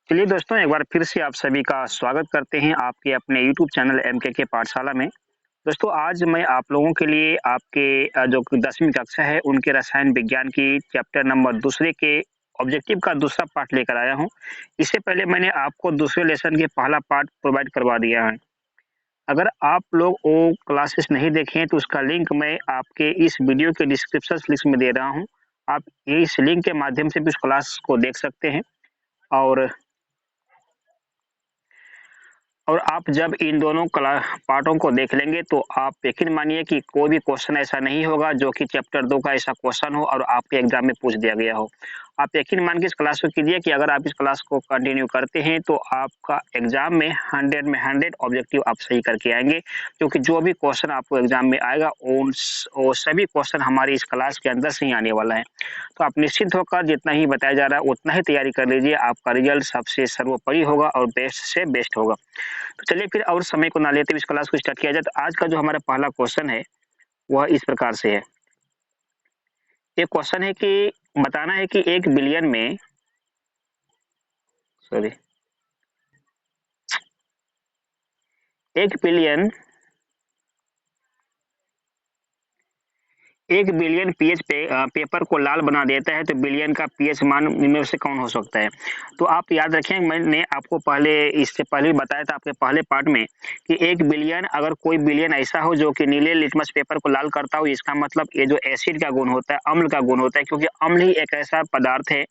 चलिए दोस्तों, एक बार फिर से आप सभी का स्वागत करते हैं आपके अपने यूट्यूब चैनल एमकेके पाठशाला में। दोस्तों, आज मैं आप लोगों के लिए आपके जो 10वीं कक्षा है, उनके रसायन विज्ञान की चैप्टर नंबर दूसरे के ऑब्जेक्टिव का दूसरा पार्ट लेकर आया हूँ। इससे पहले मैंने आपको दूसरे लेसन के पहला पार्ट प्रोवाइड करवा दिया है। अगर आप लोग वो क्लासेस नहीं देखे हैं, तो उसका लिंक मैं आपके इस वीडियो के डिस्क्रिप्शन लिंक में दे रहा हूँ। आप इस लिंक के माध्यम से भी उस क्लास को देख सकते हैं और आप जब इन दोनों पार्टों को देख लेंगे तो आप यकीन मानिए कि कोई भी क्वेश्चन ऐसा नहीं होगा जो कि चैप्टर 2 का ऐसा क्वेश्चन हो और आपके एग्जाम में पूछ दिया गया हो। आप यकीन मान के इस क्लास को कीजिए कि अगर आप इस क्लास को कंटिन्यू करते हैं तो आपका एग्जाम में 100 में 100 ऑब्जेक्टिव आप सही करके आएँगे, क्योंकि जो भी क्वेश्चन आपको एग्जाम में आएगा वो सभी क्वेश्चन हमारी इस क्लास के अंदर से ही आने वाला है। तो आप निश्चिंत होकर जितना ही बताया जा रहा है उतना ही तैयारी कर लीजिए, आपका रिजल्ट सबसे सर्वोपरि होगा और बेस्ट से बेस्ट होगा। तो चलिए फिर और समय को ना लेते हुए इस क्लास को स्टार्ट किया जाए। तो आज का जो हमारा पहला क्वेश्चन है, वह इस प्रकार से है। ये क्वेश्चन है कि बताना है कि 1 बिलियन में sorry 1 billion 1 billion pH paper को लाल बना देता है, तो बिलियन का पीएच मान इनमें से कौन हो सकता है? तो आप याद रखें, मैंने आपको पहले इससे पहले भी बताया था आपके पहले पार्ट में कि 1 बिलियन, अगर कोई बिलियन ऐसा हो जो कि नीले लिटमस पेपर को लाल करता हो, इसका मतलब ये जो एसिड का गुण होता है, अम्ल का गुण होता है, क्योंकि अम्ल ही एक ऐसा पदार्थ है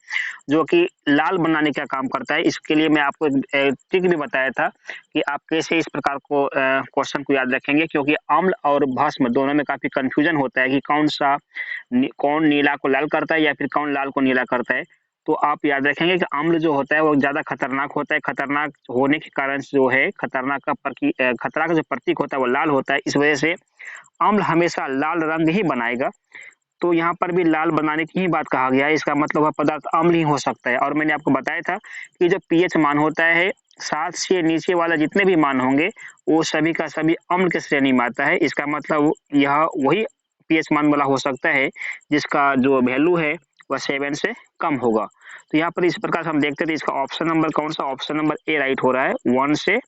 जो कि लाल बनाने का काम करता है। इसके लिए मैं आपको एक ट्रिक भी बताया था कि आप कैसे इस प्रकार को क्वेश्चन को याद रखेंगे, क्योंकि अम्ल और भस्म दोनों में काफ़ी कन्फ्यूजन होता है कि कौन नीला को लाल करता है या फिर कौन लाल को नीला करता है। तो आप याद रखेंगे कि अम्ल जो होता है वो ज़्यादा खतरनाक होता है, खतरनाक होने के कारण जो है खतरा का जो प्रतीक होता है वो लाल होता है। इस वजह से अम्ल हमेशा लाल रंग ही बनाएगा। तो यहाँ पर भी लाल बनाने की ही बात कहा गया है, इसका मतलब वह पदार्थ अम्ल ही हो सकता है। और मैंने आपको बताया था कि जो पीएच मान होता है 7 से नीचे वाला जितने भी मान होंगे, वो सभी का सभी अम्ल के श्रेणी में आता है। इसका मतलब यह वही पीएच मान वाला हो सकता है जिसका जो वैल्यू है वह 7 से कम होगा। तो यहाँ पर इस प्रकार से हम देखते थे, इसका ऑप्शन नंबर कौन सा? ऑप्शन नंबर ए राइट हो रहा है, 1 से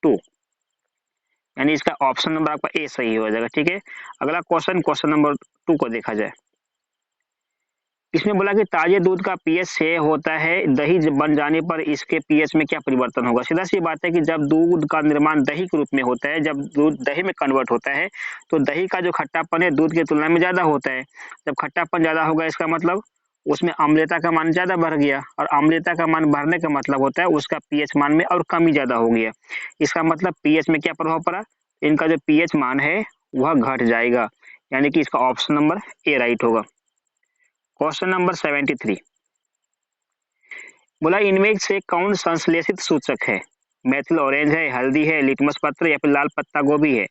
2, यानी इसका ऑप्शन नंबर आपका ए सही हो जाएगा। ठीक है, अगला क्वेश्चन नंबर 2 को देखा जाए। इसमें बोला कि ताजे दूध का पीएच 6 होता है, दही बन जाने पर इसके पीएच में क्या परिवर्तन होगा? सीधा-सी बात है कि जब दूध का निर्माण दही के रूप में होता है, जब दूध दही में कन्वर्ट होता है, तो दही का जो खट्टापन है दूध की तुलना में ज़्यादा होता है। जब खट्टापन ज़्यादा होगा, इसका मतलब उसमें अम्लता का मान ज़्यादा बढ़ गया, और अम्लता का मान बढ़ने का मतलब होता है उसका पीएच मान में और कमी ज़्यादा हो गया। इसका मतलब पीएच में क्या प्रभाव पड़ा? इनका जो पीएच मान है वह घट जाएगा, यानी कि इसका ऑप्शन नंबर ए राइट होगा। क्वेश्चन नंबर 73, बोला इनमें से कौन संश्लेषित सूचक है? मेथिल ऑरेंज है, हल्दी है, लिटमस पत्र या फिर लाल पत्ता गोभी है?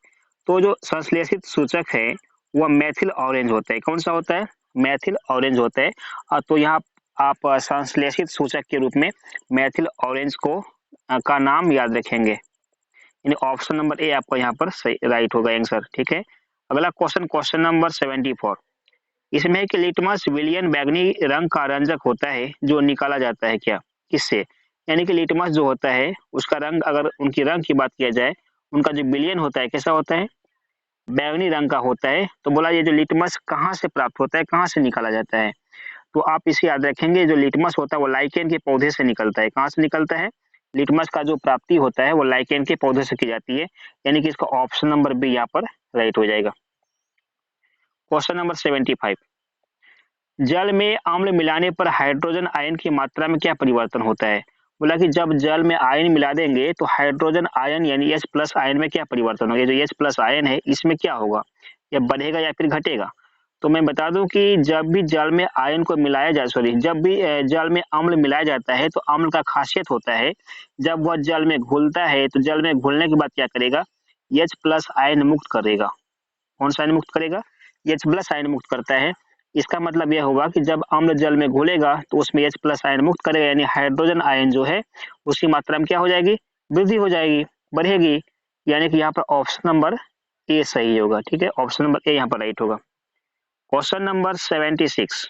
तो जो संश्लेषित सूचक है वह मेथिल ऑरेंज होता है। कौन सा होता है? मेथिल ऑरेंज होता है। तो यहाँ आप संश्लेषित सूचक के रूप में मेथिल ऑरेंज को का नाम याद रखेंगे, यानी ऑप्शन नंबर ए आपका यहाँ पर सही राइट होगा आंसर। ठीक है, अगला क्वेश्चन नंबर 74, इसमें है कि लिटमस विलियन बैंगनी रंग का रंजक होता है जो निकाला जाता है क्या? किससे? यानी कि लिटमस जो होता है उसका रंग, अगर उनकी रंग की बात किया जाए, उनका जो विलियन होता है कैसा होता है? बैंगनी रंग का होता है। तो बोला ये जो लिटमस कहाँ से प्राप्त होता है, कहाँ से निकाला जाता है? तो आप इसे याद रखेंगे, जो लिटमस होता है वो लाइकेन के पौधे से निकलता है। कहाँ से निकलता है? लिटमस का जो प्राप्ति होता है वो लाइकेन के पौधे से की जाती है, यानी कि इसका ऑप्शन नंबर बी यहाँ पर राइट हो जाएगा। क्वेश्चन नंबर 75, जल में अम्ल मिलाने पर हाइड्रोजन आयन की मात्रा में क्या परिवर्तन होता है? बोला कि जब जल में आयन मिला देंगे तो हाइड्रोजन आयन यानी H प्लस आयन में क्या परिवर्तन होगा? ये जो H प्लस आयन है इसमें क्या होगा? या बढ़ेगा या फिर घटेगा? तो मैं बता दूं कि जब भी जल में आयन को मिलाया जाए, जब भी जल में अम्ल मिलाया जाता है तो अम्ल का खासियत होता है, जब वह जल में घुलता है तो जल में घुलने के बाद क्या करेगा? H प्लस आयन मुक्त करेगा। कौन सा आयन मुक्त करेगा? H प्लस आयन मुक्त करता है। इसका मतलब यह होगा कि जब अम्ल जल में घुलेगा तो उसमें H प्लस आयन मुक्त करेगा, यानी हाइड्रोजन आयन जो है उसकी मात्रा में क्या हो जाएगी? वृद्धि हो जाएगी, बढ़ेगी, यानी कि यहाँ पर ऑप्शन नंबर ए सही होगा। ठीक है, ऑप्शन नंबर ए यहाँ पर राइट होगा। क्वेश्चन नंबर 76,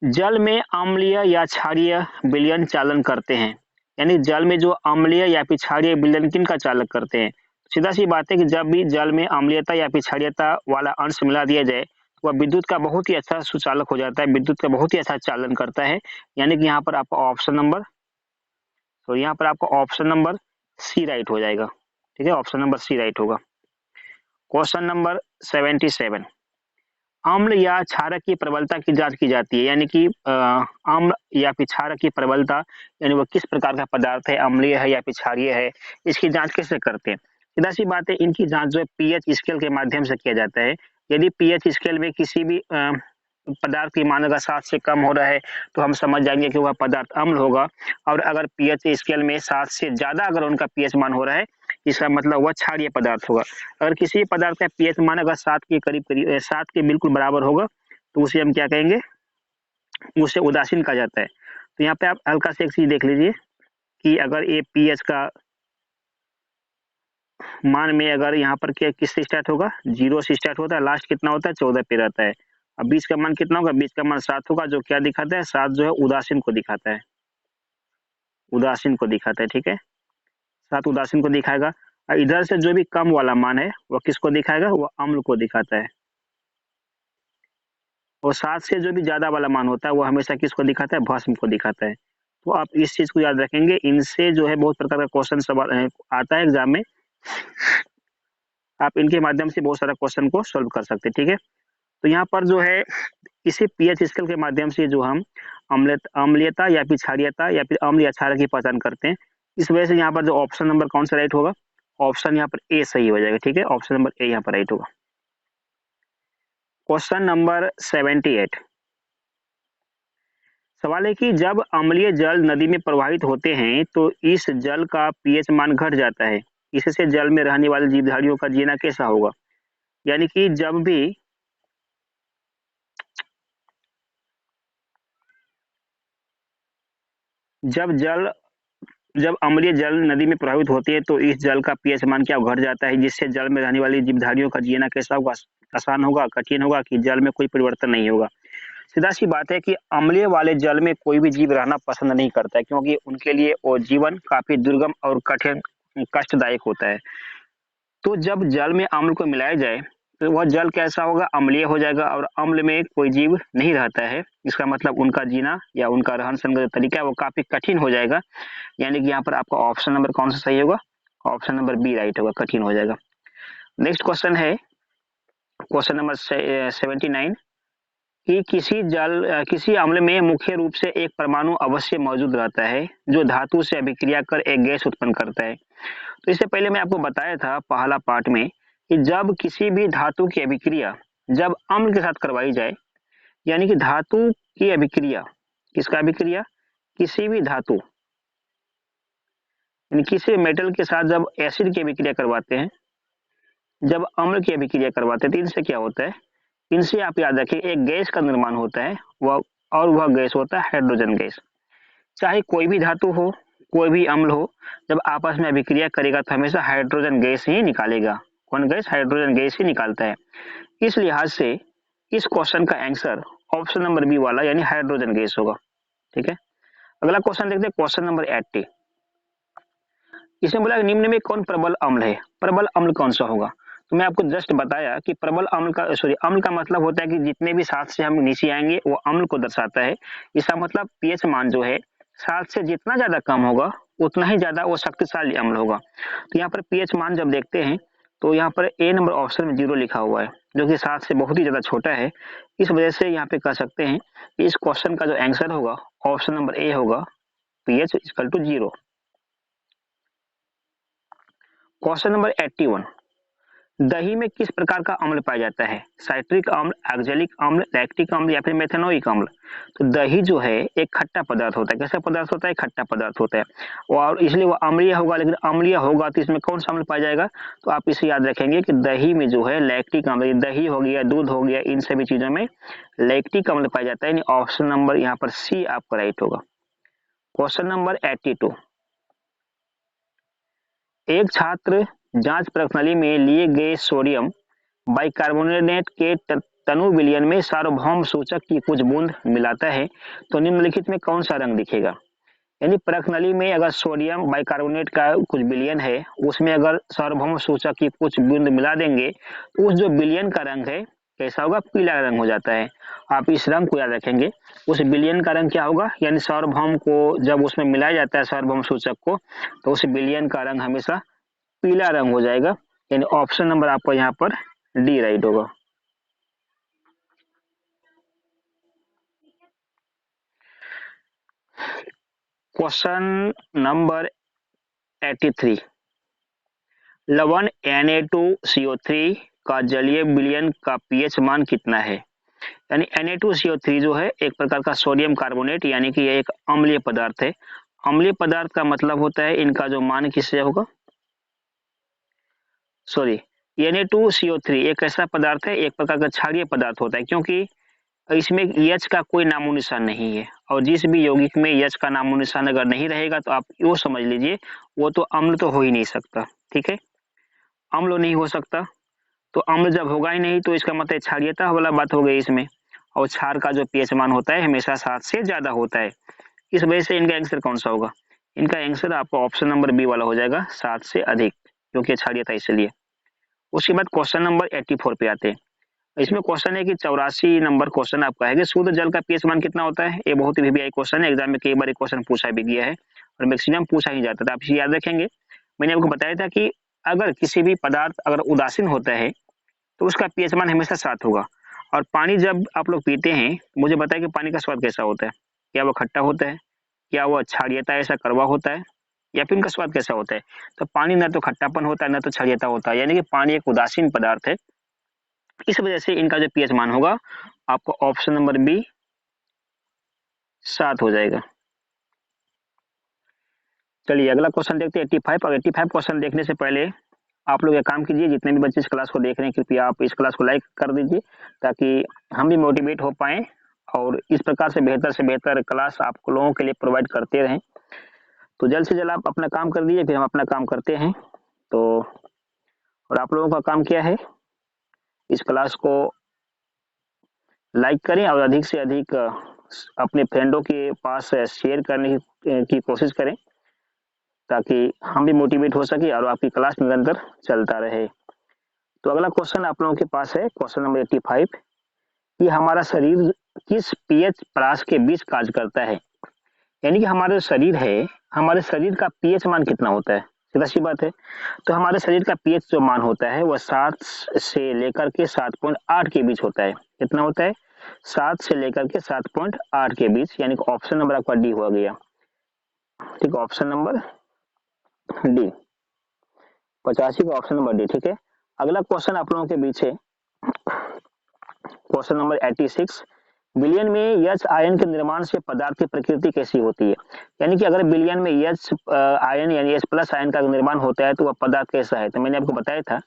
जल में अम्लीय या क्षारीय विलयन चालन करते हैं, यानी जल में जो अम्लीय या फिर क्षारीय विलयन किनका चालक करते हैं। सीधा सी बात है कि जब भी जल में अम्लीयता या फिर क्षारीयता वाला अंश मिला दिया जाए तो वह विद्युत का बहुत ही अच्छा सुचालक हो जाता है, विद्युत का बहुत ही अच्छा चालन करता है। यानी कि यहाँ पर आपका ऑप्शन नंबर सी राइट हो जाएगा। ठीक है, ऑप्शन नंबर सी राइट होगा। क्वेश्चन नंबर 77, अम्ल या क्षारक की प्रबलता की जांच की जाती है, यानी कि अम्ल या फिर क्षारक की प्रबलता, यानी वो किस प्रकार का पदार्थ है, अम्लीय है या फिर क्षारीय है, इसकी जांच कैसे करते हैं। सीधा सी बात है, इनकी जांच जो है पीएच स्केल के माध्यम से किया जाता है। यदि पीएच स्केल में किसी भी पदार्थ की मान अगर 7 से कम हो रहा है तो हम समझ जाएंगे कि वह पदार्थ अम्ल होगा, और अगर पीएच स्केल में 7 से ज्यादा अगर उनका पीएच मान हो रहा है, इसका मतलब वह क्षारीय पदार्थ होगा। अगर किसी पदार्थ का पीएच मान अगर 7 के करीब 7 के बिल्कुल बराबर होगा तो उसे हम क्या कहेंगे, उसे उदासीन कहा जाता है। तो यहाँ पे आप हल्का से एक चीज देख लीजिए कि अगर ये पीएच का मान में अगर यहाँ पर क्या किससे स्टार्ट होगा, 0 से स्टार्ट होता है, लास्ट कितना होता है 14 पे रहता है। अब 20 का मान कितना होगा, 20 का मान 7 होगा, जो क्या दिखाता है, 7 जो है उदासीन को दिखाता है, उदासीन को दिखाता है। ठीक है, 7 उदासीन को दिखाएगा। और इधर से जो भी कम वाला मान है वो किसको दिखाएगा, वो अम्ल को दिखाता है। और 7 से जो भी ज्यादा वाला मान होता है वो हमेशा किसको दिखाता है, भस्म को दिखाता है। तो आप इस चीज को याद रखेंगे, इनसे जो है बहुत प्रकार का क्वेश्चन सवाल आता है एग्जाम में, आप इनके माध्यम से बहुत सारा क्वेश्चन को सोल्व कर सकते हैं। ठीक है, तो यहाँ पर जो है इसी पीएच स्केल के माध्यम से जो हम अम्लीयता या फिर क्षारीयता या फिर अम्ल या क्षारक की पहचान करते हैं। इस वजह से यहाँ पर जो ऑप्शन नंबर कौन सा राइट होगा, ऑप्शन यहाँ पर ए सही हो जाएगा। ठीक है, ऑप्शन नंबर ए यहाँ पर राइट होगा। क्वेश्चन नंबर 78, सवाल है कि जब अम्लीय जल नदी में प्रवाहित होते हैं तो इस जल का पीएच मान घट जाता है, इससे जल में रहने वाले जीवधारियों का जीना कैसा होगा। यानी कि जब अम्लीय जल नदी में प्रवाहित होती है तो इस जल का पीएच मान क्या घट जाता है, जिससे जल में रहने वाली जीवधारियों का जीना कैसा होगा, आसान होगा, कठिन होगा, कि जल में कोई परिवर्तन नहीं होगा। सीधा सी बात है कि अम्लीय वाले जल में कोई भी जीव रहना पसंद नहीं करता है, क्योंकि उनके लिए वो जीवन काफी दुर्गम और कठिन कष्टदायक होता है। तो जब जल में अम्ल को मिलाया जाए तो वह जल कैसा होगा, अम्लीय हो जाएगा, और अम्ल में कोई जीव नहीं रहता है। इसका मतलब उनका जीना या उनका रहन सहन का जो तरीका है वो काफी कठिन हो जाएगा। यानी कि यहाँ पर आपका ऑप्शन नंबर कौन सा सही होगा, ऑप्शन नंबर बी राइट होगा, कठिन हो जाएगा। नेक्स्ट क्वेश्चन है क्वेश्चन नंबर 79, कि किसी अम्ल में मुख्य रूप से एक परमाणु अवश्य मौजूद रहता है जो धातु से अभिक्रिया कर एक गैस उत्पन्न करता है। तो इससे पहले मैं आपको बताया था पहला पार्ट में कि जब किसी भी धातु की अभिक्रिया जब अम्ल के साथ करवाई जाए, यानी कि धातु की अभिक्रिया, किसका अभिक्रिया, किसी भी धातु यानी किसी मेटल के साथ जब एसिड की अभिक्रिया करवाते हैं, जब अम्ल की अभिक्रिया करवाते हैं तो इनसे क्या होता है, इनसे आप याद रखिए एक गैस का निर्माण होता है, वह गैस होता है हाइड्रोजन गैस। चाहे कोई भी धातु हो, कोई भी अम्ल हो, जब आपस में अभिक्रिया करेगा तो हमेशा हाइड्रोजन गैस ही निकालेगा। कौन गैस, हाइड्रोजन गैस ही निकालता है। इस लिहाज से इस क्वेश्चन का आंसर ऑप्शन नंबर बी वाला यानी हाइड्रोजन गैस होगा। ठीक है, अगला क्वेश्चन देखते हैं, क्वेश्चन नंबर 80। इसमें बोला निम्न में कौन प्रबल अम्ल है, प्रबल अम्ल कौन सा होगा। तो मैं आपको जस्ट बताया कि प्रबल अम्ल का अम्ल का मतलब होता है कि जितने भी 7 से हम नीचे आएंगे वो अम्ल को दर्शाता है। इसका मतलब पीएच मान जो है 7 से जितना ज्यादा कम होगा उतना ही ज्यादा वो शक्तिशाली अम्ल होगा। तो यहाँ पर पीएच मान जब देखते हैं तो यहाँ पर ए नंबर ऑप्शन में 0 लिखा हुआ है, जो कि 7 से बहुत ही ज्यादा छोटा है। इस वजह से यहाँ पे कह सकते हैं कि इस क्वेश्चन का जो आंसर होगा ऑप्शन नंबर ए होगा, pH equal to 0। Question number 81, दही में किस प्रकार का अम्ल पाया जाता है, साइट्रिक अम्ल, एक्जेलिक अम्ल, लैक्टिक अम्ल या फिर मेथनोइक अम्ल। तो दही जो है एक खट्टा पदार्थ होता है, कैसा पदार्थ होता है, खट्टा पदार्थ होता है, और इसलिए वो अम्लीय होगा। लेकिन अम्लीय होगा तो इसमें कौन सा अम्ल पाया जाएगा, तो आप इसे याद रखेंगे कि दही में जो है लैक्टिक अम्ल, दही हो गया, दूध हो गया, इन सभी चीजों में लैक्टिक अम्ल पाया जाता है। यानी ऑप्शन नंबर यहाँ पर सी आपका राइट होगा। क्वेश्चन नंबर 82, एक छात्र जांच प्रश्नावली में लिए गए सोडियम बाइकार्बोनेट के तनु विलयन में सार्वभौम सूचक की कुछ बूंद मिलाता है तो निम्नलिखित में कौन सा रंग दिखेगा। यानी परख नली में अगर सोडियम बाइकार्बोनेट का कुछ विलयन है, उसमें अगर सार्वभौम सूचक की कुछ बूंद मिला देंगे तो उस जो विलयन का रंग है कैसा होगा, पीला रंग हो जाता है। आप इस रंग को याद रखेंगे। उस विलयन का रंग क्या होगा, यानी सार्वभौम को जब उसमें मिलाया जाता है सार्वभौम सूचक को, तो उस विलयन का रंग हमेशा पीला रंग हो जाएगा। यानी ऑप्शन नंबर आपका यहाँ पर डी राइट होगा। क्वेश्चन नंबर 83, लवण Na2CO3 का जलीय विलयन का पीएच मान कितना है। यानी Na2CO3 जो है एक प्रकार का सोडियम कार्बोनेट, यानी कि यह एक अम्लीय पदार्थ है। अम्लीय पदार्थ का मतलब होता है इनका जो मान किससे होगा, सॉरी, Na2CO3 एक ऐसा पदार्थ है, एक प्रकार का क्षारीय पदार्थ होता है, क्योंकि इसमें H का कोई नामो निशान नहीं है, और जिस भी यौगिक में H का नामो निशान अगर नहीं रहेगा तो आप वो समझ लीजिए वो तो अम्ल तो हो ही नहीं सकता। ठीक है, अम्ल नहीं हो सकता, तो अम्ल जब होगा ही नहीं तो इसका मतलब क्षारीयता वाला बात हो गई इसमें, और क्षार का जो पीएच मान होता है हमेशा 7 से ज्यादा होता है। इस वजह से इनका आंसर कौन सा होगा, इनका आंसर आपको ऑप्शन नंबर बी वाला हो जाएगा, 7 से अधिक, क्योंकि क्षारीयता इसलिए। उसके बाद क्वेश्चन नंबर 84 पे आते हैं। इसमें क्वेश्चन है कि 84 नंबर क्वेश्चन आपका है कि शुद्ध जल का पीएच मान कितना होता है। ये बहुत ही वीवीआई क्वेश्चन है, एग्जाम में कई बार क्वेश्चन पूछा भी गया है और मैक्सिमम पूछा ही जाता था, आप इसे याद रखेंगे। मैंने आपको बताया था कि अगर किसी भी पदार्थ अगर उदासीन होता है तो उसका पीएच मान हमेशा 7 होगा। और पानी जब आप लोग पीते हैं, मुझे बताया कि पानी का स्वाद कैसा होता है, क्या वो खट्टा होता है, क्या वो क्षारीयता ऐसा कड़वा होता है, या फिर इनका स्वाद कैसा होता है। तो पानी ना तो खट्टापन होता है ना तो क्षारीयता होता है, यानी कि पानी एक उदासीन पदार्थ है। इस वजह से इनका जो पीएच मान होगा आपको ऑप्शन नंबर बी 7 हो जाएगा। चलिए अगला क्वेश्चन देखते हैं 85। और 85 क्वेश्चन देखने से पहले आप लोग एक काम कीजिए, जितने भी बच्चे इस क्लास को देख रहे हैं कृपया आप इस क्लास को लाइक कर दीजिए, ताकि हम भी मोटिवेट हो पाए और इस प्रकार से बेहतर क्लास आप लोगों के लिए प्रोवाइड करते रहें। तो जल्द से जल्द आप अपना काम कर दीजिए, फिर हम अपना काम करते हैं। तो और आप लोगों का काम क्या है, इस क्लास को लाइक करें और अधिक से अधिक अपने फ्रेंडों के पास शेयर करने की कोशिश करें, ताकि हम भी मोटिवेट हो सके और आपकी क्लास निरंतर चलता रहे। तो अगला क्वेश्चन आप लोगों के पास है क्वेश्चन नंबर 85 कि हमारा शरीर किस पीएच परास के बीच कार्य करता है। यानी कि हमारा जो शरीर है, हमारे शरीर का पीएच मान कितना होता है, सीधा सी बात है। तो हमारे शरीर का पीएच जो मान होता है वह 7 से लेकर के 7.8 के बीच होता है। कितना होता है, 7 से लेकर के 7.8 के बीच, यानी कि ऑप्शन नंबर आपका डी हो गया। ठीक, ऑप्शन नंबर डी, 85 का ऑप्शन नंबर डी। ठीक है, अगला क्वेश्चन आप लोगों के बीच है क्वेश्चन नंबर 86, विलयन में H आयन के निर्माण से पदार्थ की प्रकृति कैसी होती है। यानी कि अगर विलयन में H आयन यानी H प्लस आयन का निर्माण होता है तो वह पदार्थ कैसा है। तो मैंने आपको बताया था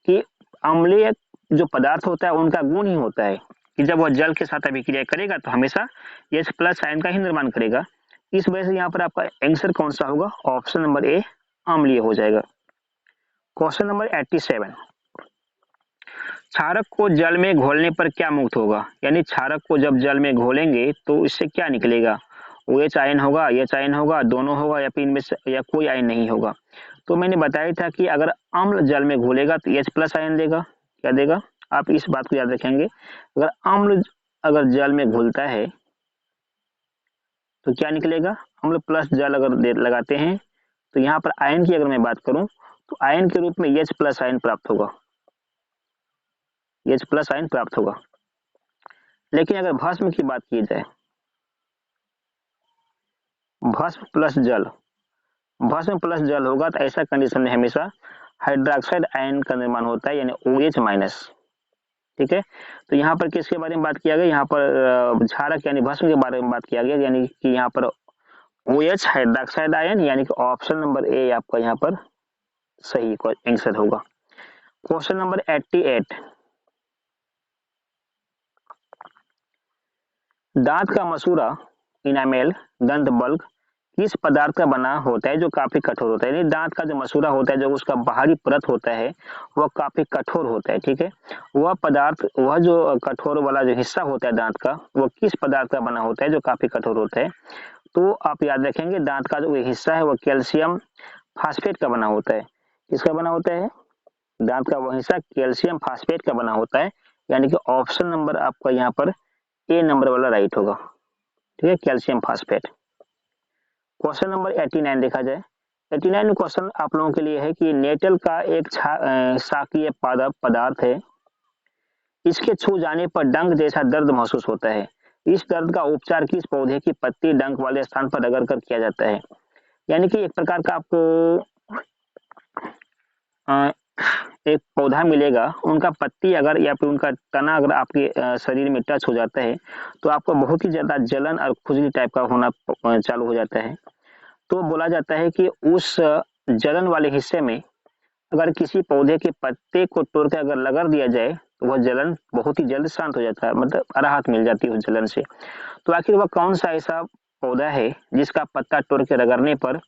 कि अम्लीय जो पदार्थ होता है उनका गुण ही होता है कि जब वह जल के साथ अभिक्रिया करेगा तो हमेशा H प्लस आयन का ही निर्माण करेगा। इस वजह से यहाँ पर आपका आंसर कौन सा होगा, ऑप्शन नंबर ए अम्लीय हो जाएगा। क्वेश्चन नंबर 87, क्षारक को जल में घोलने पर क्या मुक्त होगा। यानी क्षारक को जब जल में घोलेंगे तो इससे क्या निकलेगा, OH आयन होगा, H आयन होगा, दोनों होगा, या फिर इनमें से या कोई आयन नहीं होगा। तो मैंने बताया था कि अगर अम्ल जल में घोलेगा तो H प्लस आयन देगा। क्या देगा, आप इस बात को याद रखेंगे। अगर अम्ल अगर जल में घुलता है तो क्या निकलेगा, अम्ल प्लस जल अगर लगाते हैं तो यहाँ पर आयन की अगर मैं बात करूं तो आयन के रूप में H प्लस आयन प्राप्त होगा, H प्लस आयन प्राप्त होगा। लेकिन अगर भस्म की बात की जाए, भस्म प्लस जल होगा तो ऐसा कंडीशन में हमेशा हाइड्रोक्साइड आयन का निर्माण होता है, यानी OH माइनस। ठीक है, तो यहाँ पर किसके बारे में बात किया गया, यहाँ पर क्षारक यानी भस्म के बारे में बात किया गया, यानी कि यहाँ पर OH हाइड्रोक्साइड आयन, यानी कि ऑप्शन नंबर ए आपका यहाँ पर सही आंसर होगा। क्वेश्चन नंबर 88, दांत का मसूड़ा इनामेल दंत बल्क किस पदार्थ का बना होता है जो काफी कठोर होता है। यानी दांत का जो मसूड़ा होता है, जो उसका बाहरी परत होता है वह काफी कठोर होता है, ठीक है। वह पदार्थ, वह जो कठोर वाला जो हिस्सा होता है दांत का, वो किस पदार्थ का बना होता है जो काफी कठोर होता है। तो आप याद रखेंगे दांत का जो हिस्सा है वह कैल्शियम फास्फेट का बना होता है। किसका बना होता है? दांत का वह हिस्सा कैल्शियम फास्फेट का बना होता है। यानी कि ऑप्शन नंबर आपका यहाँ पर ए नंबर वाला राइट होगा, ठीक है, कैल्शियम फास्फेट। क्वेश्चन नंबर 89 देखा जाए। 89 क्वेश्चन आप लोगों के लिए है कि नेटल का एक शाकीय पदार्थ है, इसके छू जाने पर डंक जैसा दर्द महसूस होता है। इस दर्द का उपचार किस पौधे की पत्ती डंक वाले स्थान पर रगड़ कर किया जाता है। यानी कि एक प्रकार का आपको एक पौधा मिलेगा, उनका पत्ती अगर या फिर उनका तना अगर आपके शरीर में टच हो जाता है तो आपको बहुत ही ज्यादा जलन और खुजली टाइप का होना चालू हो जाता है। तो बोला जाता है कि उस जलन वाले हिस्से में अगर किसी पौधे के पत्ते को तोड़कर अगर रगड़ दिया जाए तो वह जलन बहुत ही जल्द शांत हो जाता है, मतलब राहत मिल जाती है उस जलन से। तो आखिर वह कौन सा ऐसा पौधा है जिसका पत्ता तोड़ के रगड़ने पर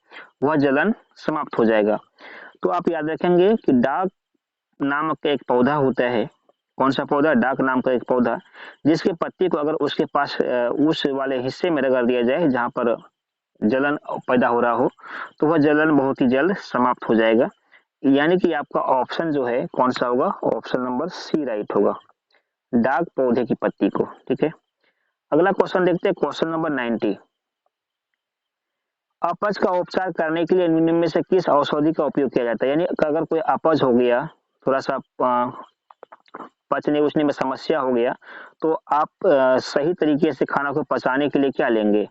वह जलन समाप्त हो जाएगा। तो आप याद रखेंगे कि डाक नामक का एक पौधा होता है। कौन सा पौधा? डाक नाम का एक पौधा, जिसके पत्ती को अगर उसके पास उस वाले हिस्से में रगड़ दिया जाए जहां पर जलन पैदा हो रहा हो तो वह जलन बहुत ही जल्द समाप्त हो जाएगा। यानी कि आपका ऑप्शन जो है कौन सा होगा? ऑप्शन नंबर सी राइट होगा, डाक पौधे की पत्ती को, ठीक है। अगला क्वेश्चन देखते हैं, क्वेश्चन नंबर 90। अपच का उपचार करने के लिए निम्न में से किस औषधि का उपयोग किया जाता है। यानी अगर कोई अपच हो गया, थोड़ा सा पचने उचने में समस्या हो गया, तो आप सही तरीके से खाना को पचाने के लिए क्या लेंगे?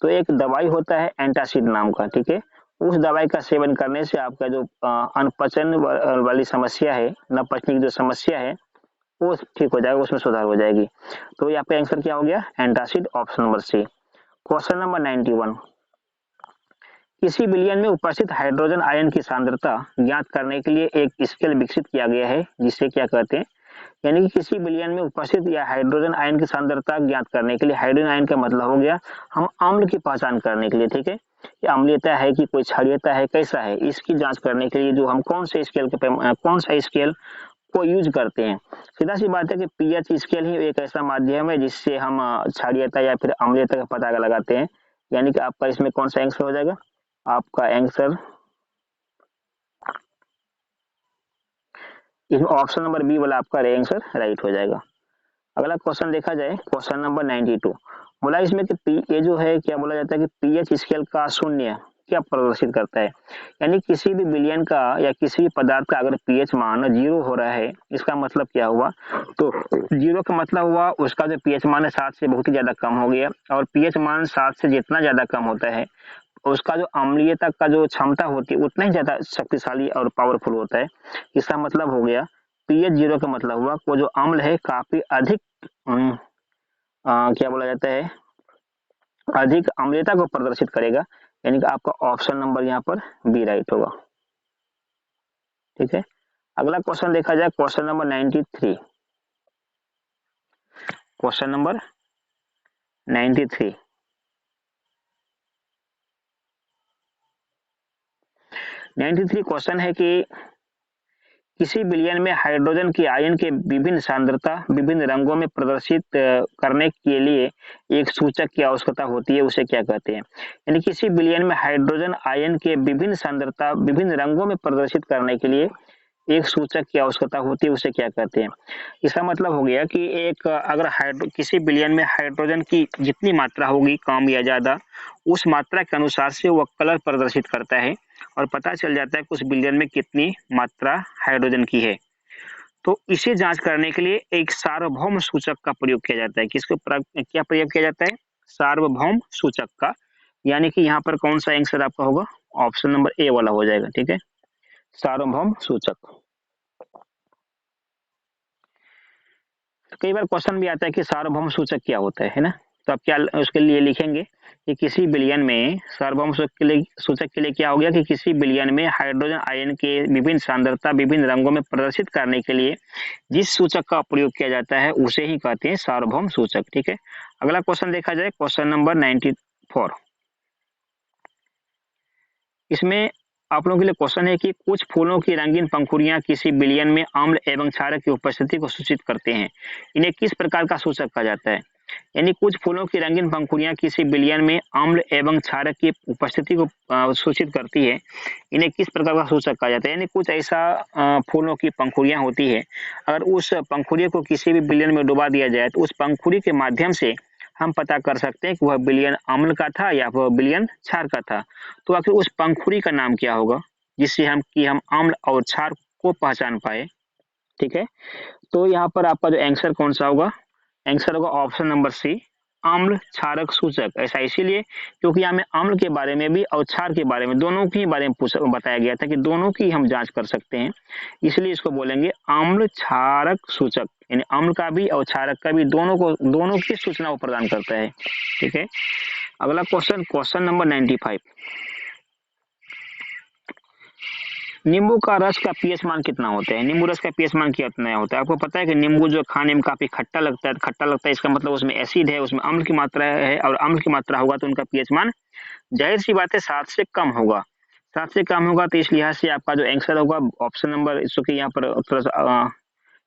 तो एक दवाई होता है एंटासिड नाम का, ठीक है। उस दवाई का सेवन करने से आपका जो अनपचन वाली समस्या है, न पचने की जो समस्या है, वो ठीक हो जाएगा, उसमें सुधार हो जाएगी। तो यहाँ पे आंसर क्या हो गया? Antacid, option number C. Question number 91। किसी विलयन में उपस्थित हाइड्रोजन आयन की सांद्रता ज्ञात करने के लिए एक स्केल विकसित किया गया है, जिसे क्या कहते हैं? यानी कि किसी विलयन में उपस्थित या हाइड्रोजन आयन की सांद्रता ज्ञात करने के लिए, हाइड्रोजन आयन का मतलब हो गया हम अम्ल की पहचान करने के लिए, ठीक है, कि अम्लीयता है कि कोई क्षारीयता है, कैसा है, इसकी जांच करने के लिए जो हम कौन सा स्केल को यूज करते हैं। सीधा सी बात है कि पीएच स्केल ही एक ऐसा माध्यम है जिससे हम क्षारीयता या फिर अम्लीयता का पता लगाते हैं। यानी कि आपका इसमें कौन सा आंसर हो जाएगा? आपका आंसर इसमें ऑप्शन नंबर बी वाला आपका आंसर राइट हो जाएगा। अगला क्वेश्चन देखा जाए, क्वेश्चन नंबर 92। बोला इसमें कि ये जो है क्या बोला जाता है कि पीएच स्केल का शून्य क्या प्रदर्शित करता है। यानी किसी भी विलयन का या किसी भी पदार्थ का अगर पीएच मान 0 हो रहा है, इसका मतलब क्या हुआ? तो 0 का मतलब हुआ उसका जो पीएच मान है 7 से बहुत ही ज्यादा कम हो गया, और पीएच मान 7 से जितना ज्यादा कम होता है उसका जो अम्लीयता का जो क्षमता होती है उतना ही ज्यादा शक्तिशाली और पावरफुल होता है। इसका मतलब हो गया पीएच 0 का मतलब हुआ वो जो अम्ल है काफी अधिक क्या बोला जाता है, अधिक अम्लीयता को प्रदर्शित करेगा। यानी कि आपका ऑप्शन नंबर यहाँ पर बी राइट होगा, ठीक है। अगला क्वेश्चन देखा जाए, question number 93। Question number 93। Question है कि किसी विलयन में हाइड्रोजन की आयन के विभिन्न सांद्रता विभिन्न रंगों में प्रदर्शित करने के लिए एक सूचक की आवश्यकता होती है, उसे क्या कहते हैं। यानी किसी विलयन में हाइड्रोजन आयन के विभिन्न सांद्रता विभिन्न रंगों में प्रदर्शित करने के लिए एक सूचक की आवश्यकता होती है, उसे क्या कहते हैं। इसका मतलब हो गया कि एक अगर किसी विलयन में हाइड्रोजन की जितनी मात्रा होगी कम या ज्यादा, उस मात्रा के अनुसार से वह कलर प्रदर्शित करता है और पता चल जाता है कि उस विलयन में कितनी मात्रा हाइड्रोजन की है। तो इसे जांच करने के लिए एक सार्वभौम सूचक का प्रयोग किया जाता है। किसको क्या प्रयोग किया जाता है? सार्वभौम सूचक का। यानी कि यहाँ पर कौन सा आंसर आपका होगा? ऑप्शन नंबर ए वाला हो जाएगा, ठीक है, सार्वभौम सूचक। कई बार क्वेश्चन भी आता है कि सार्वभौम सूचक क्या होता है ना, तो आप क्या उसके लिए लिखेंगे कि किसी विलयन में सार्वभौम सूचक के लिए क्या हो गया कि किसी विलयन में हाइड्रोजन आयन के विभिन्न सांद्रता विभिन्न रंगों में प्रदर्शित करने के लिए जिस सूचक का प्रयोग किया जाता है उसे ही कहते हैं सार्वभौम सूचक, ठीक है। अगला क्वेश्चन देखा जाए, क्वेश्चन नंबर 94। इसमें आप लोगों के लिए क्वेश्चन है कि कुछ फूलों की रंगीन पंखुड़ियां किसी विलयन में अम्ल एवं क्षारक की उपस्थिति को सूचित करते हैं। इन्हें किस प्रकार का सूचक कहा जाता है? यानी कुछ फूलों की रंगीन पंखुड़ियां किसी विलयन में अम्ल एवं क्षारक की उपस्थिति को सूचित करती है। इन्हें किस प्रकार का सूचक कहा जाता है? यानी कुछ ऐसा फूलों की पंखुड़ियां होती है, अगर उस पंखुड़ियों को किसी भी विलयन में डुबा दिया जाए तो उस पंखुड़ी के माध्यम से हम पता कर सकते हैं कि वह विलयन अम्ल का था या वह विलयन क्षार का था। तो आखिर उस पंखुड़ी का नाम क्या होगा जिससे हम अम्ल और क्षार को पहचान पाए? ठीक है, तो यहाँ पर आपका जो आंसर कौन सा होगा? आंसर होगा ऑप्शन नंबर सी, अम्ल क्षारक सूचक। ऐसा इसीलिए क्योंकि यहाँ में अम्ल के बारे में भी और क्षार के बारे में, दोनों के बारे में बताया गया था कि दोनों की हम जांच कर सकते हैं, इसलिए इसको बोलेंगे अम्ल क्षारक सूचक। यानी अम्ल का भी और क्षारक का भी, दोनों की सूचना वो प्रदान करता है। ठीक है, अगला क्वेश्चन, क्वेश्चन नंबर 95। नींबू का रस का पीएच मान कितना होता है? नींबू रस का पीएच मान कितना होता है? आपको पता है कि नींबू जो खाने में काफी खट्टा लगता है, इसका मतलब उसमें एसिड है, उसमें अम्ल की मात्रा है, और अम्ल की मात्रा होगा तो उनका पीएच मान जाहिर सी बात है 7 से कम होगा। 7 से कम होगा तो इस लिहाज से आपका जो आंसर होगा ऑप्शन नंबर, इसके यहाँ पर थोड़ा सा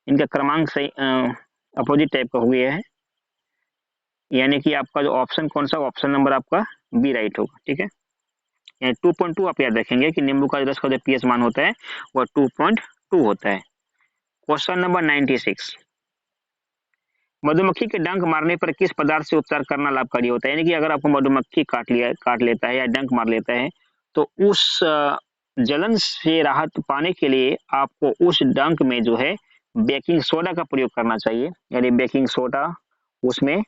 इनका क्रमांक सही अपोजिट टाइप का हो गया है, यानी कि आपका जो ऑप्शन कौन सा, ऑप्शन नंबर आपका बी राइट होगा। ठीक है, 2.2 आप याद रखेंगे कि नींबू का रस का जो पीएच मान होता है वह 2.2 होता है। Question number 96। मधुमक्खी के डंक मारने पर किस पदार्थ से उपचार करना लाभकारी होता है? यानी कि अगर आपको मधुमक्खी काट लेता है या डंक मार लेता है तो उस जलन से राहत पाने के लिए आपको उस डंक में जो है बेकिंग सोडा का प्रयोग करना चाहिए। यानी बेकिंग सोडा उसमें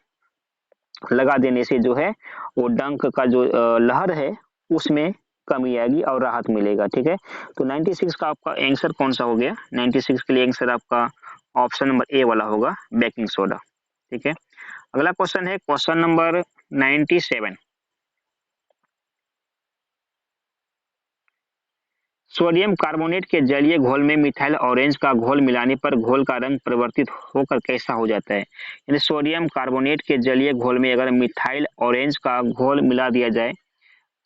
लगा देने से जो है वो डंक का जो लहर है उसमें कमी आएगी और राहत मिलेगा। ठीक है, तो 96 का आपका आंसर कौन सा हो गया? 96 के लिए आंसर आपका ऑप्शन नंबर ए वाला होगा, बेकिंग सोडा। ठीक है, अगला क्वेश्चन है क्वेश्चन नंबर 97। सोडियम कार्बोनेट के जलीय घोल में मिथाइल ऑरेंज का घोल मिलाने पर घोल का रंग परिवर्तित होकर कैसा हो जाता है? यानी सोडियम कार्बोनेट के जलीय घोल में अगर मिथाइल ऑरेंज का घोल मिला दिया जाए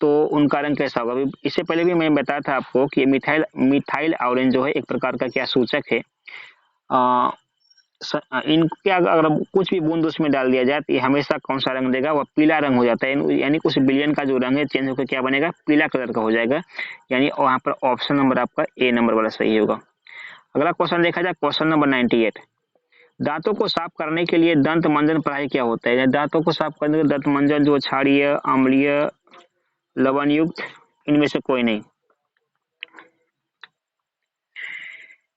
तो उनका रंग कैसा होगा? इससे पहले भी मैं बताया था आपको कि मिथाइल ऑरेंज जो है एक प्रकार का क्या सूचक है। इनके अगर कुछ भी बूंद उसमें डाल दिया जाए तो ये हमेशा कौन सा रंग देगा? वह पीला रंग हो जाता है। यानी उस विलयन का जो रंग है चेंज होकर क्या बनेगा? पीला कलर का हो जाएगा। यानी वहां पर ऑप्शन नंबर आपका ए नंबर वाला सही होगा। अगला क्वेश्चन देखा जाए, क्वेश्चन नंबर 98। दांतों को साफ करने के लिए दंत मंजन प्रणाली क्या होता है? दांतों को साफ करने के लिए दंत मंजन जो क्षारीय, अम्लीय, लवण युक्त, इनमें से कोई नहीं।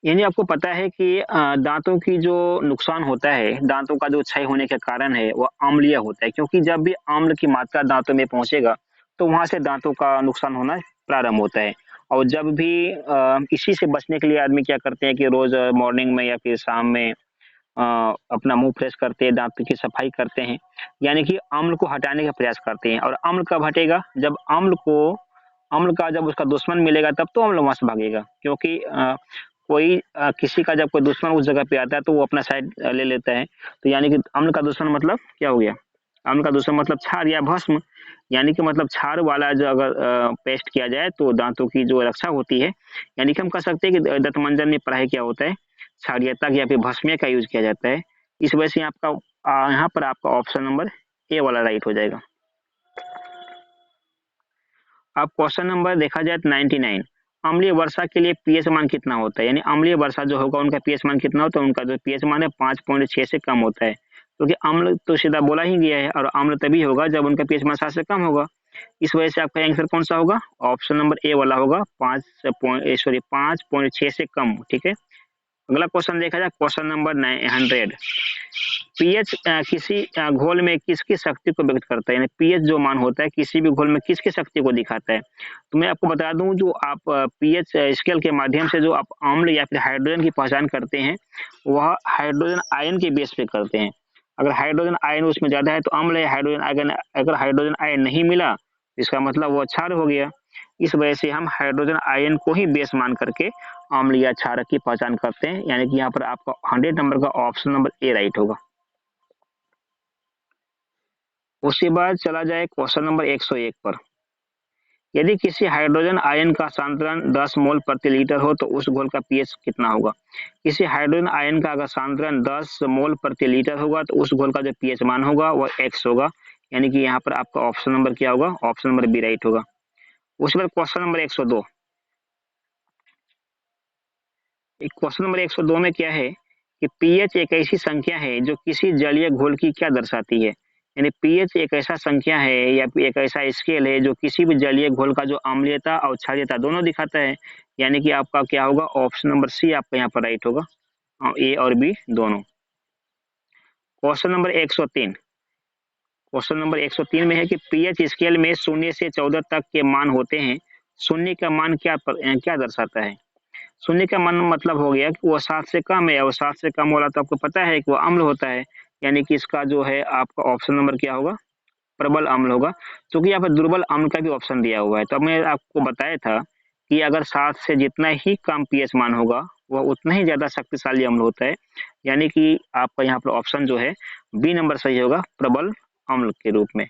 यानी आपको पता है कि दांतों की जो नुकसान होता है, दांतों का जो क्षय होने का कारण है वो अम्लीय होता है, क्योंकि जब भी अम्ल की मात्रा दांतों में पहुंचेगा तो वहां से दांतों का नुकसान होना प्रारंभ होता है। और जब भी इसी से बचने के लिए आदमी क्या करते हैं कि रोज मॉर्निंग में या फिर शाम में अपना मुंह फ्रेश करते हैं, दांत की सफाई करते हैं, यानी कि अम्ल को हटाने का प्रयास करते हैं। और अम्ल कब हटेगा? जब अम्ल का जब उसका दुश्मन मिलेगा तब तो अम्ल वहां से भागेगा, क्योंकि कोई किसी का जब कोई दुश्मन उस जगह पे आता है तो वो अपना साइड ले लेता है। तो यानी कि अम्ल का दुश्मन मतलब क्या हो गया? अम्ल का दुश्मन मतलब क्षार या भस्म। यानी कि मतलब क्षार वाला जो अगर पेस्ट किया जाए तो दांतों की जो रक्षा होती है, यानी कि हम कह सकते हैं कि दंतमंजन में पढ़ाई क्या होता है, क्षारीयता या फिर भस्मीय का यूज किया जाता है। इस वजह से आपका यहाँ पर आपका ऑप्शन नंबर ए वाला राइट हो जाएगा। अब क्वेश्चन नंबर देखा जाए 99। अम्लीय वर्षा के लिए पीएच मान कितना होता है? यानी अम्लीय वर्षा जो होगा उनका पीएच मान कितना होता है? उनका जो पीएच मान है 5.6 से कम होता है, क्योंकि अम्ल तो सीधा बोला ही गया है, और अम्ल तभी होगा जब उनका पीएच मान 7 से कम होगा। इस वजह से आपका आंसर कौन सा होगा? ऑप्शन नंबर ए वाला होगा, 5.6 से कम। ठीक है, अगला क्वेश्चन देखा जाए, क्वेश्चन नंबर 100। पीएच किसी घोल में किसकी शक्ति को व्यक्त करता है? यानी पीएच जो मान होता है किसी भी घोल में किसकी शक्ति को दिखाता है? तो मैं आपको बता दूं, जो आप पीएच स्केल के माध्यम से जो आप अम्ल या फिर हाइड्रोजन की पहचान करते हैं वह हाइड्रोजन आयन के बेस पे करते हैं। अगर हाइड्रोजन आयन उसमें ज्यादा है तो अम्ल है, हाइड्रोजन आयन अगर हाइड्रोजन आयन नहीं मिला इसका मतलब वो क्षार हो गया। इस वजह से हम हाइड्रोजन आयन को ही बेस मान करके अम्ल या क्षारक की पहचान करते हैं। यानी कि यहाँ पर आपका 100 नंबर का ऑप्शन नंबर ए राइट होगा। उसके बाद चला जाए क्वेश्चन नंबर 101 पर। यदि किसी हाइड्रोजन आयन का सांद्रण 10 मोल प्रति लीटर हो तो उस घोल का पीएच कितना होगा? किसी हाइड्रोजन आयन का अगर सांद्रण 10 मोल प्रति लीटर होगा तो उस घोल का जो पीएच मान होगा वह x होगा। यानी कि यहाँ पर आपका ऑप्शन नंबर क्या होगा? ऑप्शन नंबर बी राइट होगा। उसके बाद क्वेश्चन नंबर 102। क्वेश्चन नंबर 102 में क्या है कि पीएच एक ऐसी संख्या है जो किसी जलीय घोल की क्या दर्शाती है? यानी पीएच एक ऐसा संख्या है या एक ऐसा स्केल है जो किसी भी जलीय घोल का जो अम्लीयता और क्षारीयता दोनों दिखाता है। यानी कि आपका क्या होगा? ऑप्शन नंबर सी आपका यहाँ पर राइट होगा, ए और बी दोनों। Question number 103। क्वेश्चन नंबर 103 में है कि पीएच स्केल में 0 से 14 तक के मान होते हैं। शून्य का मान क्या दर्शाता है? शून्य का मान मतलब हो गया कि वो 7 से कम है और 7 से कम वाला तो आपको पता है कि वो अम्ल होता है। यानी कि इसका जो है आपका ऑप्शन नंबर क्या होगा? प्रबल अम्ल होगा। क्योंकि यहाँ पर दुर्बल अम्ल का भी ऑप्शन दिया हुआ है। तो मैं आपको बताया था कि अगर 7 से जितना ही कम पीएच मान होगा वह उतना ही ज्यादा शक्तिशाली अम्ल होता है। यानी कि आपका यहाँ पर ऑप्शन जो है बी नंबर सही होगा, प्रबल अम्ल के रूप में।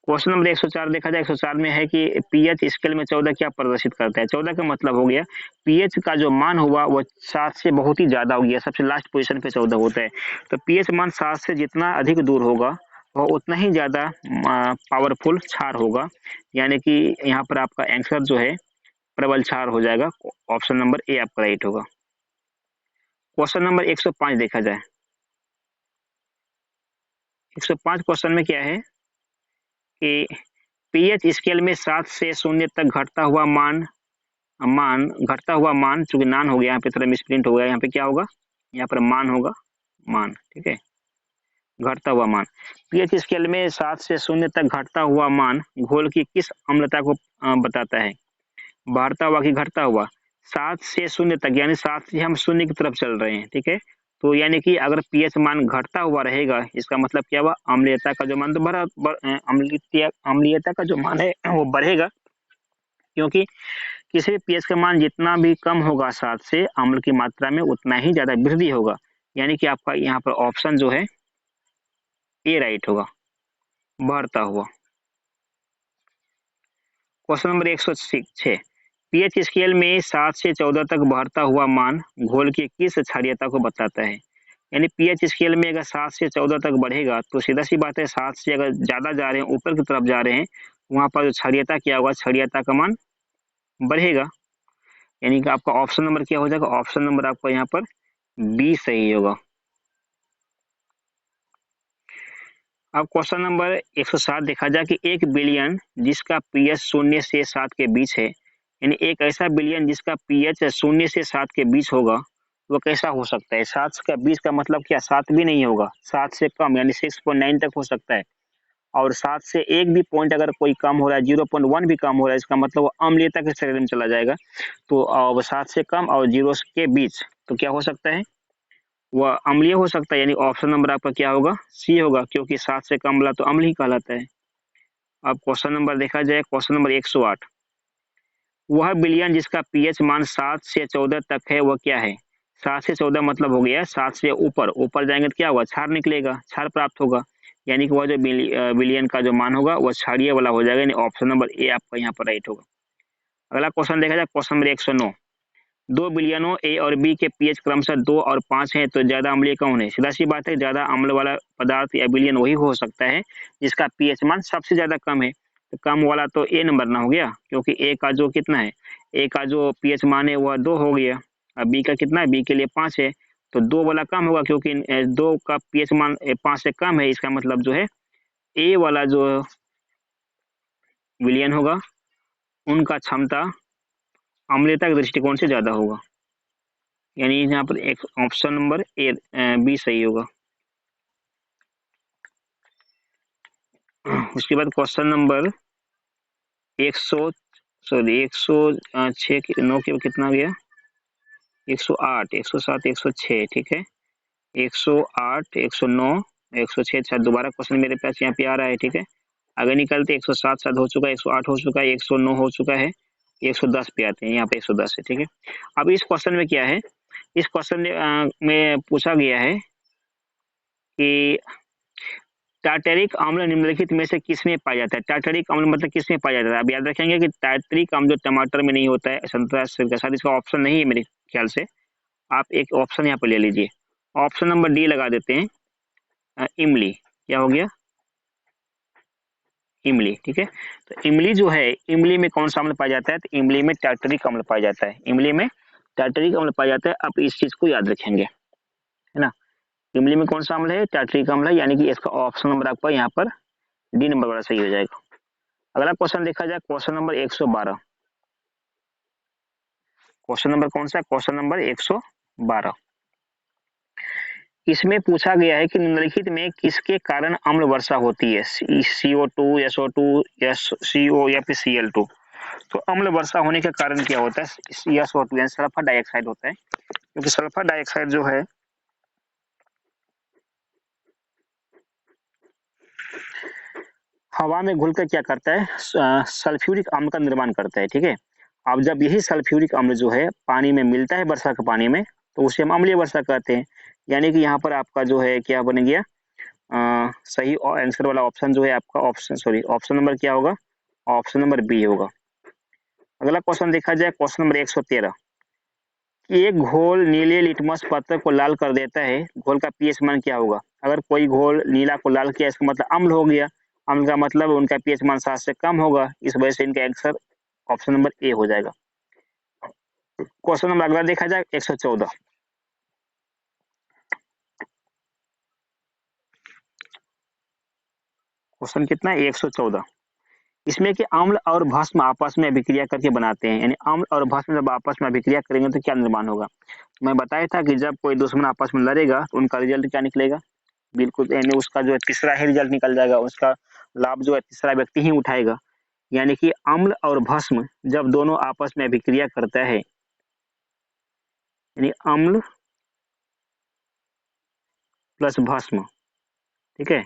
क्वेश्चन नंबर 104 देखा जाए, 104 में है कि पीएच स्केल में 14 क्या प्रदर्शित करता है? 14 का मतलब हो गया पीएच का जो मान हुआ वो 7 से बहुत ही ज्यादा हो गया, सबसे लास्ट पोजीशन पे 14 होता है। तो पीएच मान 7 से जितना अधिक दूर होगा वह उतना ही ज्यादा पावरफुल क्षार होगा। यानी कि यहाँ पर आपका आंसर जो है प्रबल क्षार हो जाएगा। ऑप्शन नंबर ए आपका राइट होगा। क्वेश्चन नंबर 105 देखा जाए, 105 क्वेश्चन में क्या है कि पीएच स्केल में 7 से 0 तक घटता हुआ मान मान घटता हुआ मान, चूंकि नान हो गया यहाँ पे, थोड़ा मिसप्रिंट हो गया, यहाँ पे क्या होगा? यहाँ पर मान होगा, मान, ठीक है, घटता हुआ मान। पीएच स्केल में 7 से 0 तक घटता हुआ मान घोल की किस अम्लता को बताता है? बढ़ता हुआ कि घटता हुआ? 7 से 0 तक, यानी 7 से हम 0 की तरफ चल रहे हैं, ठीक है। तो यानी कि अगर पीएच मान घटता हुआ रहेगा इसका मतलब क्या हुआ? अम्लीयता का जो मान तो अम्लीयता का जो मान है वो बढ़ेगा। क्योंकि किसी भी पीएच का मान जितना भी कम होगा 7 से, अम्ल की मात्रा में उतना ही ज्यादा वृद्धि होगा। यानी कि आपका यहाँ पर ऑप्शन जो है ए राइट होगा, बढ़ता हुआ। Question number 106। पीएच स्केल में 7 से 14 तक बढ़ता हुआ मान घोल की किस क्षारीयता को बताता है? यानी पीएच स्केल में अगर 7 से 14 तक बढ़ेगा तो सीधा सी बात है 7 से अगर ज्यादा जा रहे हैं, ऊपर की तरफ जा रहे हैं, वहां पर जो क्षारीयता क्या होगा? क्षारीयता का मान बढ़ेगा। यानी कि आपका ऑप्शन नंबर क्या हो जाएगा? ऑप्शन नंबर आपका यहाँ पर बी सही होगा। अब क्वेश्चन नंबर 107 देखा जाए कि एक बिलियन जिसका पीएच 0 से 7 के बीच है, यानी एक ऐसा बिलियन जिसका पीएच 0 से 7 के बीच होगा, वो कैसा हो सकता है? 7 का 20 का मतलब क्या? 7 भी नहीं होगा, 7 से कम यानी 6.9 तक हो सकता है। और 7 से एक भी पॉइंट अगर कोई कम हो रहा है, 0.1 भी कम हो रहा है, इसका मतलब वो अम्लीयता के शरीर में चला जाएगा। तो 7 से कम और 0 के बीच तो क्या हो सकता है? वह अम्लीय हो सकता है। यानी ऑप्शन नंबर आपका क्या होगा? सी होगा, क्योंकि 7 से कम वाला तो अम्ल ही कहलाता है। अब क्वेश्चन नंबर देखा जाए, क्वेश्चन नंबर 108। वह बिलियन जिसका पीएच मान 7 से 14 तक है वह क्या है? 7 से 14 मतलब हो गया 7 से ऊपर, ऊपर जाएंगे तो क्या होगा? क्षार निकलेगा, क्षार प्राप्त होगा। यानी कि वह जो बिलियन का जो मान होगा वह क्षारीय वाला हो जाएगा। यानी ऑप्शन नंबर ए आपका यहाँ पर राइट होगा। अगला क्वेश्चन देखा जाए, क्वेश्चन नंबर 109। 2 बिलियनों ए और बी के पीएच क्रमशः 2 और 5 हैं, तो ज्यादा अम्लीय कौन है? सीधा सी बात है, ज्यादा अम्ल वाला पदार्थ या बिलियन वही हो सकता है जिसका पीएच मान सबसे ज्यादा कम है। तो कम वाला तो ए नंबर ना हो गया, क्योंकि ए का जो कितना है, ए का जो पीएच मान है वह 2 हो गया। अब बी का कितना है? बी के लिए 5 है, तो 2 वाला कम होगा, क्योंकि 2 का पीएच मान 5 से कम है। इसका मतलब जो है ए वाला जो विलियन होगा उनका क्षमता अम्लीयता के दृष्टिकोण से ज्यादा होगा। यानी यहाँ पर एक ऑप्शन नंबर ए बी सही होगा। उसके बाद क्वेश्चन नंबर 100 सॉरी 106 9 के कितना गया? 108, 107, 106, ठीक है। 108, 109, 106, अच्छा दोबारा क्वेश्चन मेरे पास यहाँ पे आ रहा है, ठीक है। आगे निकलते 107 शायद हो चुका है, 108 हो चुका है, 109 हो चुका है, 110 पे आते हैं। यहाँ पे 110 है, ठीक है। अब इस क्वेश्चन में क्या है? इस क्वेश्चन में पूछा गया है कि टार्टरिक अम्ल निम्नलिखित में से किसमें पाया जाता है? टार्टरिक अम्ल मतलब किसमें पाया जाता है? आप याद रखेंगे कि टार्टरिक अम्ल जो टमाटर में नहीं होता है, संतरा के साथ, इसका ऑप्शन नहीं है मेरे ख्याल से। आप एक ऑप्शन यहाँ पे ले लीजिए, ऑप्शन नंबर डी लगा देते हैं, इमली। क्या हो गया? इमली, ठीक है। तो इमली जो है, इमली में कौन सा अम्ल पाया जाता है? तो इमली में टार्टरिक अम्ल पाया जाता है, इमली में टार्टरिक अम्ल पाया जाता है। आप इस चीज को याद रखेंगे, है ना। इमली में कौन सा अम्ल है? टार्टरिक अम्ल है, यानी कि इसका ऑप्शन नंबर आपका यहाँ पर डी नंबर वाला सही हो जाएगा। अगला क्वेश्चन देखा जाए, क्वेश्चन नंबर 112। क्वेश्चन नंबर कौन सा है? Question number 112। इसमें पूछा गया है कि निम्नलिखित में किसके कारण अम्ल वर्षा होती है? CO2, SO2, CO या फिर Cl2। तो अम्ल वर्षा होने का कारण क्या होता है? SO2 यानी सल्फर डाइऑक्साइड होता है, क्योंकि सल्फर डाइऑक्साइड जो है हवा में घुलकर क्या करता है? सल्फ्यूरिक अम्ल का निर्माण करता है, ठीक है। अब जब यही सल्फ्यूरिक अम्ल जो है पानी में मिलता है, वर्षा के पानी में, तो उसे हम अम्लीय वर्षा कहते हैं। यानी कि यहाँ पर आपका जो है क्या बन गया? सही आंसर वाला ऑप्शन जो है आपका ऑप्शन नंबर क्या होगा? ऑप्शन नंबर बी होगा। अगला क्वेश्चन देखा जाए, क्वेश्चन नंबर 113। एक घोल नीले लिटमस पत्थर को लाल कर देता है, घोल का पीएच मान क्या होगा? अगर कोई घोल नीला को लाल किया, इसका मतलब अम्ल हो गया। अम्ल का मतलब उनका पीएच मान 7 से कम होगा, इस वजह से इनका आंसर ऑप्शन नंबर ए हो जाएगा। क्वेश्चन नंबर अगला देखा जाए, 114। क्वेश्चन कितना है? 114। इसमें कि अम्ल और भस्म आपस में अभिक्रिया करके बनाते हैं, यानी अम्ल और भस्म जब आपस में अभिक्रिया करेंगे तो क्या निर्माण होगा? मैं बताया था कि जब कोई दुश्मन आपस में लड़ेगा तो उनका रिजल्ट क्या निकलेगा? बिल्कुल, यानी उसका जो है तीसरा ही रिजल्ट निकल जाएगा, उसका लाभ जो है तीसरा व्यक्ति ही उठाएगा। यानी कि अम्ल और भस्म जब दोनों आपस में अभिक्रिया करता है, यानी अम्ल प्लस भस्म, ठीक है।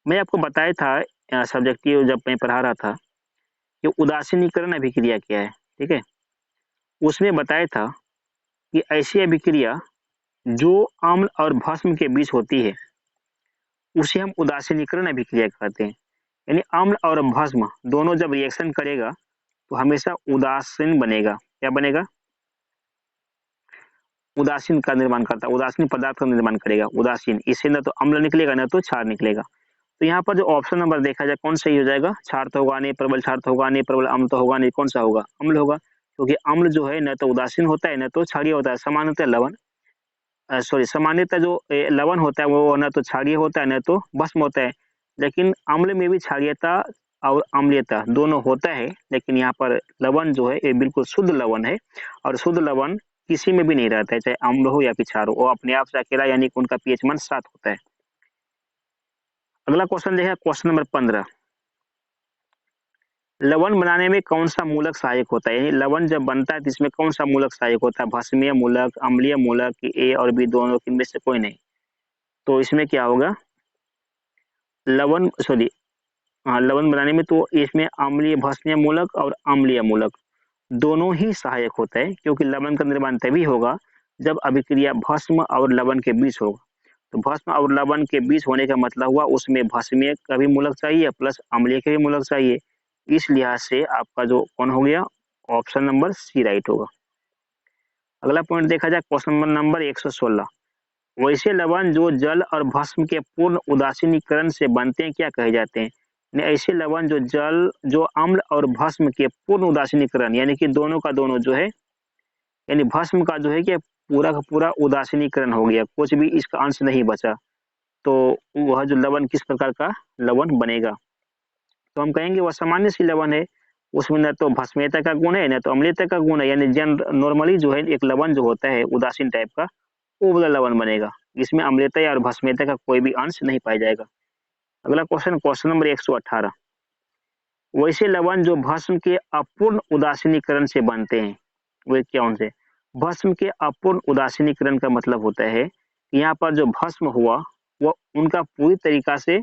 मैं आपको बताया था सब्जेक्टिव जब मैं पढ़ा रहा था कि उदासीनीकरण अभिक्रिया क्या है, ठीक है। उसमें बताया था कि ऐसी अभिक्रिया जो अम्ल और भस्म के बीच होती है उसे हम उदासीनीकरण अभिक्रिया कहते हैं। यानी अम्ल और भस्म दोनों जब रिएक्शन करेगा तो हमेशा उदासीन बनेगा। क्या बनेगा? उदासीन का निर्माण करता है, उदासीन पदार्थ का निर्माण करेगा, उदासीन। इससे न तो अम्ल निकलेगा न तो क्षार निकलेगा। तो यहाँ पर जो ऑप्शन नंबर देखा जाए कौन सही हो जाएगा? क्षार तो होगा नहीं, प्रबल क्षार तो होगा नहीं, प्रबल अम्ल तो होगा नहीं, कौन सा होगा? अम्ल होगा, क्योंकि अम्ल जो है न तो उदासीन होता है न तो क्षारीय होता है। सामान्यतः लवण सामान्यतः जो लवण होता है वो न तो क्षारीय होता है न तो भस्म होता है, लेकिन अम्ल में भी क्षारीयता और अम्लीयता दोनों होता है। लेकिन यहाँ पर लवण जो है ये बिल्कुल शुद्ध लवण है, और शुद्ध लवण किसी में भी नहीं रहता है, चाहे अम्ल हो या फिर क्षार हो, वो अपने आप से अकेला, यानी कि उनका पीएच मान 7 होता है। अगला क्वेश्चन देखिए, क्वेश्चन नंबर 15। लवण बनाने में कौन सा मूलक सहायक होता है? यानी लवण जब बनता है तो इसमें कौन सा मूलक सहायक होता है? भस्मीय मूलक, अम्लीय मूलक, ए और बी दोनों, इनमें से कोई नहीं। तो इसमें क्या होगा? लवण सॉरी हाँ, लवण बनाने में तो इसमें अम्लीय भस्मीय मूलक और अम्लीय मूलक दोनों ही सहायक होता है, क्योंकि लवण का निर्माण तभी होगा जब अभिक्रिया भस्म और लवण के बीच होगा। तो भस्म और लवण के बीच होने का मतलब हुआ उसमें भस्मीय का भी मूलक चाहिए प्लस अम्लीय के भी मूलक चाहिए। इस लिहाज से आपका जो कौन हो गया? ऑप्शन नंबर सी राइट होगा। अगला पॉइंट देखा जाए, क्वेश्चन नंबर 116। वैसे लवण जो जल और भस्म के पूर्ण उदासीनीकरण से बनते हैं क्या कहे जाते हैं? ऐसे लवण जो अम्ल और भस्म के पूर्ण उदासीनीकरण, यानी कि दोनों का दोनों जो है, यानी भस्म का जो है कि पूरा का पूरा उदासीनीकरण हो गया, कुछ भी इसका अंश नहीं बचा, तो वह जो लवण किस प्रकार का लवण बनेगा? तो हम कहेंगे वह सामान्य सी लवण है, उसमें न तो भस्मीयता का गुण है न तो अम्लीयता का गुण है। यानी नॉर्मली जो है एक लवण जो होता है उदासीन टाइप का, वो वाला लवण बनेगा, इसमें अम्लीयता और भस्मीयता का कोई भी अंश नहीं पाया जाएगा। अगला क्वेश्चन, क्वेश्चन नंबर 118। वैसे लवण जो भस्म के अपूर्ण उदासीनीकरण से बनते हैं, वे कौन से? भस्म के अपूर्ण उदासीनीकरण का मतलब होता है यहाँ पर जो भस्म हुआ वो उनका पूरी तरीका से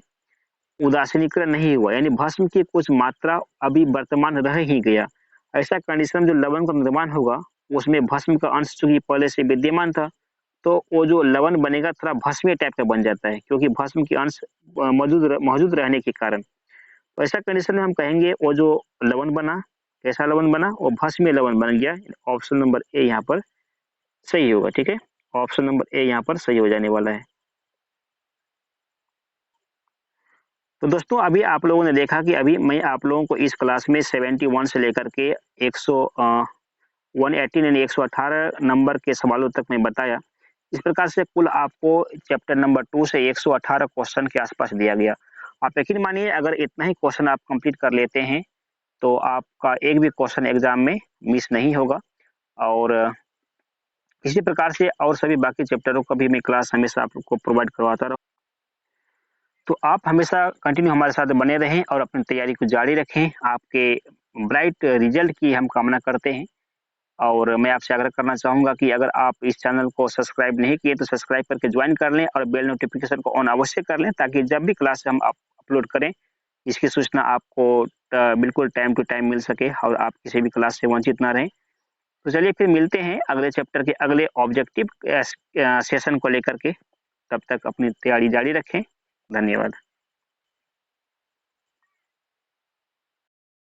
उदासीनीकरण नहीं हुआ, यानी भस्म की कुछ मात्रा अभी वर्तमान रह ही गया। ऐसा कंडीशन जो लवण का निर्माण होगा उसमें भस्म का अंश चूंकि पहले से विद्यमान था, तो वो जो लवण बनेगा थोड़ा भस्मीय टाइप का बन जाता है, क्योंकि भस्म के अंश मौजूद रहने के कारण। तो ऐसा कंडीशन में हम कहेंगे वो जो लवण बना, कैसा लवण बना? वो भस्मीय लवण बन गया। ऑप्शन नंबर ए यहाँ पर सही होगा, ठीक है? ऑप्शन नंबर ए यहाँ पर सही हो जाने वाला है। तो दोस्तों अभी आप लोगों ने देखा कि अभी मैं आप लोगों को इस क्लास में 71 से लेकर के 118 यानी 118 नंबर के सवालों तक मैं बताया। इस प्रकार से कुल आपको चैप्टर नंबर 2 से 118 क्वेश्चन के आसपास दिया गया। आप यकीन मानिए अगर इतना ही क्वेश्चन आप कंप्लीट कर लेते हैं, तो आपका एक भी क्वेश्चन एग्जाम में मिस नहीं होगा। और इसी प्रकार से और सभी बाकी चैप्टरों का भी मैं क्लास हमेशा आपको प्रोवाइड करवाता रहूँ। तो आप हमेशा कंटिन्यू हमारे साथ बने रहें और अपनी तैयारी को जारी रखें। आपके ब्राइट रिजल्ट की हम कामना करते हैं। और मैं आपसे आग्रह करना चाहूँगा कि अगर आप इस चैनल को सब्सक्राइब नहीं किए तो सब्सक्राइब करके ज्वाइन कर लें और बेल नोटिफिकेशन को ऑन अवश्य कर लें, ताकि जब भी क्लास हम अपलोड करें, इसकी सूचना आपको बिल्कुल टाइम टू टाइम मिल सके और आप किसी भी क्लास से वंचित ना रहें। तो चलिए फिर मिलते हैं अगले चैप्टर के अगले ऑब्जेक्टिव सेशन को लेकर के। तब तक अपनी तैयारी जारी रखें। धन्यवाद।